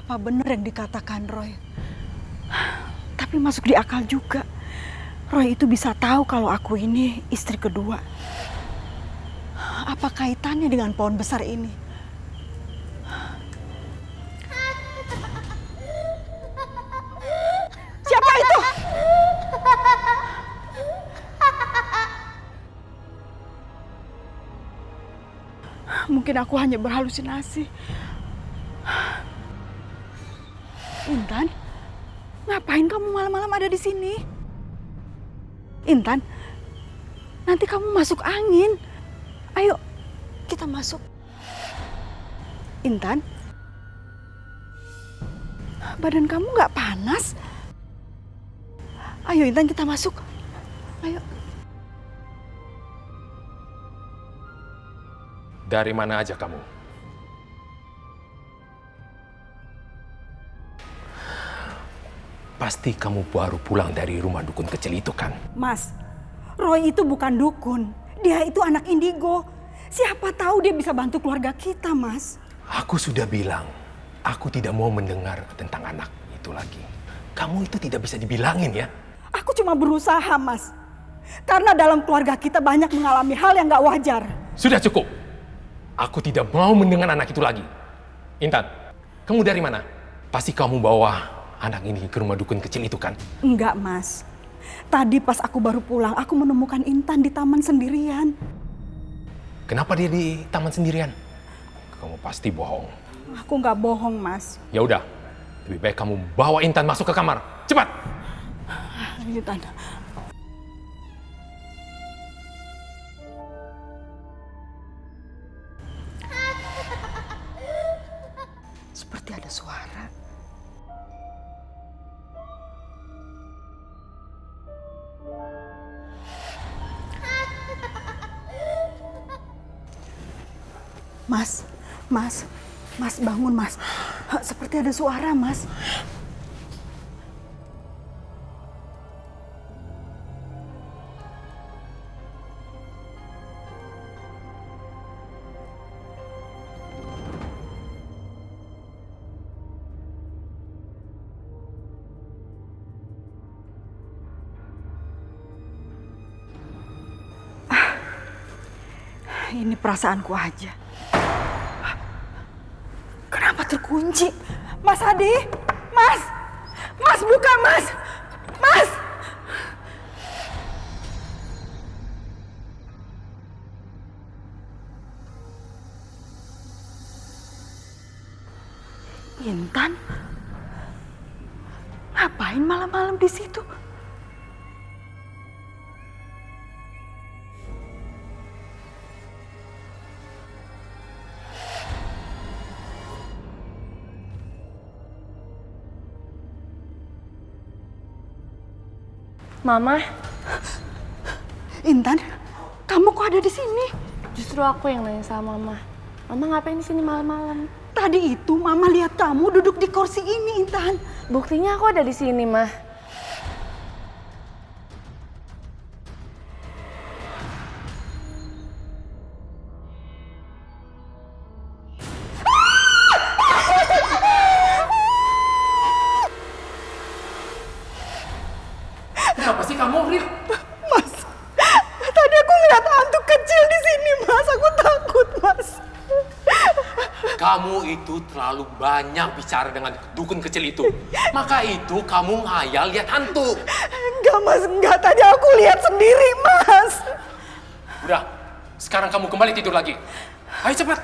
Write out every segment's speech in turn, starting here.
Apa benar yang dikatakan Roy? Tapi masuk di akal juga. Roy itu bisa tahu kalau aku ini istri kedua. Apa kaitannya dengan pohon besar ini? Siapa itu? Mungkin aku hanya berhalusinasi. Intan, ngapain kamu malam-malam ada di sini? Intan, nanti kamu masuk angin. Ayo, kita masuk. Intan, badan kamu nggak panas? Ayo Intan, kita masuk. Ayo. Dari mana aja kamu? Pasti kamu baru pulang dari rumah dukun kecil itu kan? Mas, Roy itu bukan dukun. Dia itu anak indigo. Siapa tahu dia bisa bantu keluarga kita, Mas. Aku sudah bilang, aku tidak mau mendengar tentang anak itu lagi. Kamu itu tidak bisa dibilangin ya? Aku cuma berusaha, Mas. Karena dalam keluarga kita banyak mengalami hal yang gak wajar. Sudah cukup. Aku tidak mau mendengar anak itu lagi. Intan, kamu dari mana? Pasti kamu bawa anak ini ke rumah dukun kecil itu kan? Enggak, Mas. Tadi pas aku baru pulang, aku menemukan Intan di taman sendirian. Kenapa dia di taman sendirian? Kamu pasti bohong. Aku nggak bohong, Mas. Ya udah, lebih baik kamu bawa Intan masuk ke kamar. Cepat! Intan. Seperti ada suara. Mas bangun, Mas. Seperti ada suara, Mas. Ini perasaanku aja. Kenapa terkunci? Mas Adi! Mas! Mas, buka, Mas! Mas! Intan? Ngapain malam-malam di situ? Mama, Intan, kamu kok ada di sini? justru aku yang nanya sama Mama. Mama ngapain di sini malam-malam? Tadi itu Mama lihat kamu duduk di kursi ini, Intan. Buktinya aku ada di sini, Mah. Kenapa sih kamu, Ril? Mas, tadi aku ngeliat hantu kecil di sini, Mas. Aku takut, Mas. Kamu itu terlalu banyak bicara dengan dukun kecil itu. Maka itu kamu ngayal lihat hantu. Enggak, Mas. Enggak. Tadi aku lihat sendiri, Mas. Udah, sekarang kamu kembali tidur lagi. Ayo cepat.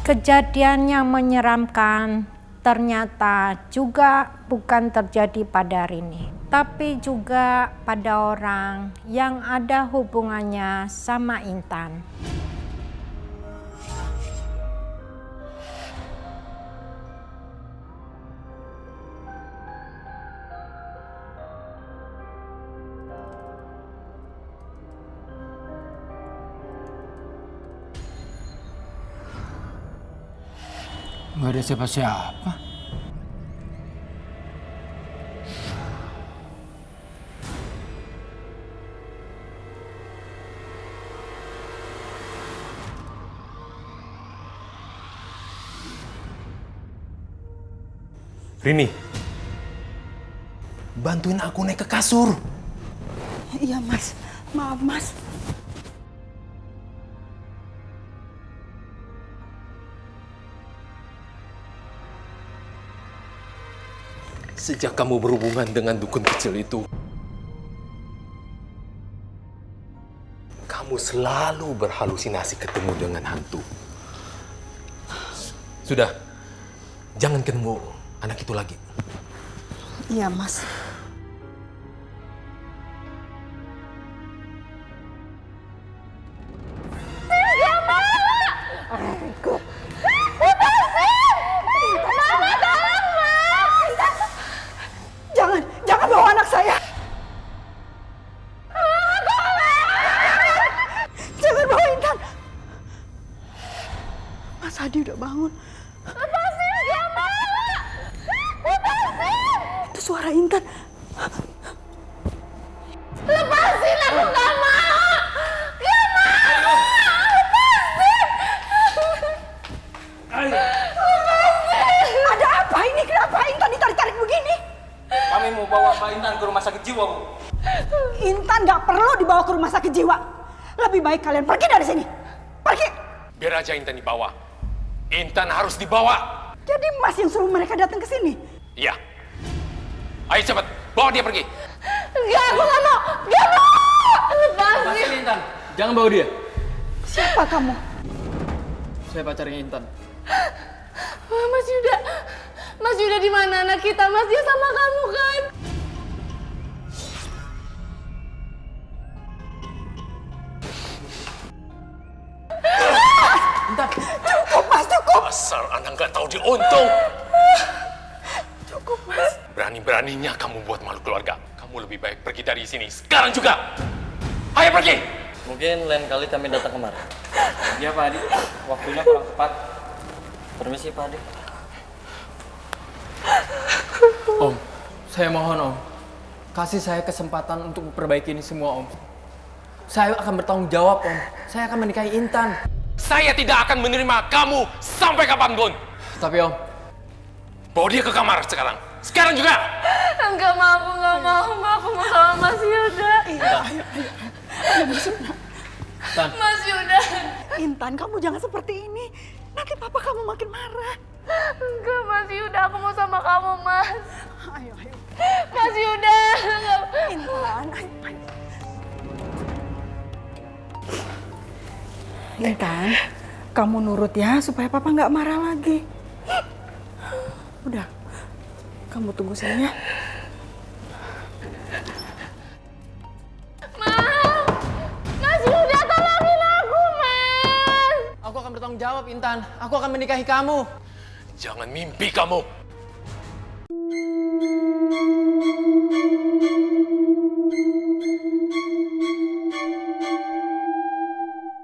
Kejadian yang menyeramkan ternyata juga bukan terjadi pada Rini, tapi juga pada orang yang ada hubungannya sama Intan. Nggak ada siapa-siapa. Rini, bantuin aku naik ke kasur. Iya Mas, maaf Mas. Sejak kamu berhubungan dengan dukun kecil itu, kamu selalu berhalusinasi ketemu dengan hantu. Sudah, jangan ketemu anak itu lagi. Iya Mas. Jangan bawa anak saya. Jangan bawa Intan. Mas Hadi udah bangun. Lepasin dia, Mama. Lepasin. Itu suara Intan. Lepasin, aku gak mau. Gak mau. Lepasin. Ada apa ini? Kenapa Intan ditarik-tarik begini? Kami mau bawa Mbak Intan ke rumah sakit jiwa, Bu. Intan nggak perlu dibawa ke rumah sakit jiwa. Lebih baik kalian pergi dari sini. Pergi. Biar aja Intan dibawa. Intan harus dibawa. Jadi Mas yang suruh mereka datang ke sini? Iya. Ayo cepat, bawa dia pergi. Enggak, aku nggak mau. Nggak mau. Lepasin. Lepasin Intan. Jangan bawa dia. Siapa kamu? Saya pacarnya Intan. Mas Yuda di mana anak kita? Mas, dia sama kamu kan? Intan. Cukup Mas, cukup. Asal anak nggak tahu diuntung. Cukup Mas. Berani-beraninya kamu buat malu keluarga. Kamu lebih baik pergi dari sini sekarang juga. Ayo pergi. Mungkin lain kali kami datang kemari. Iya Pak Adi, waktunya kurang tepat. Permisi Pak Adi. Om, saya mohon Om. Kasih saya kesempatan untuk memperbaiki ini semua Om. Saya akan bertanggung jawab Om. Saya akan menikahi Intan. Saya tidak akan menerima kamu sampai kapanpun. Tapi Om, Bawa dia ke kamar sekarang. Sekarang juga. Enggak mau, aku nggak mau. Aku mau sama Mas Yuda. Tan. Mas Yuda. Intan, kamu jangan seperti ini. Nanti papa kamu makin marah. Enggak, Mas Yuda. Aku mau sama kamu, Mas. Ayo, ayo. Mas Yuda. Intan, ayo, ayo. Intan, kamu nurut ya supaya papa nggak marah lagi. Udah, kamu tunggu sini ya. Mas Yuda, tolongin aku, Mas. Aku akan bertanggung jawab Intan. Aku akan menikahi kamu. Jangan mimpi kamu.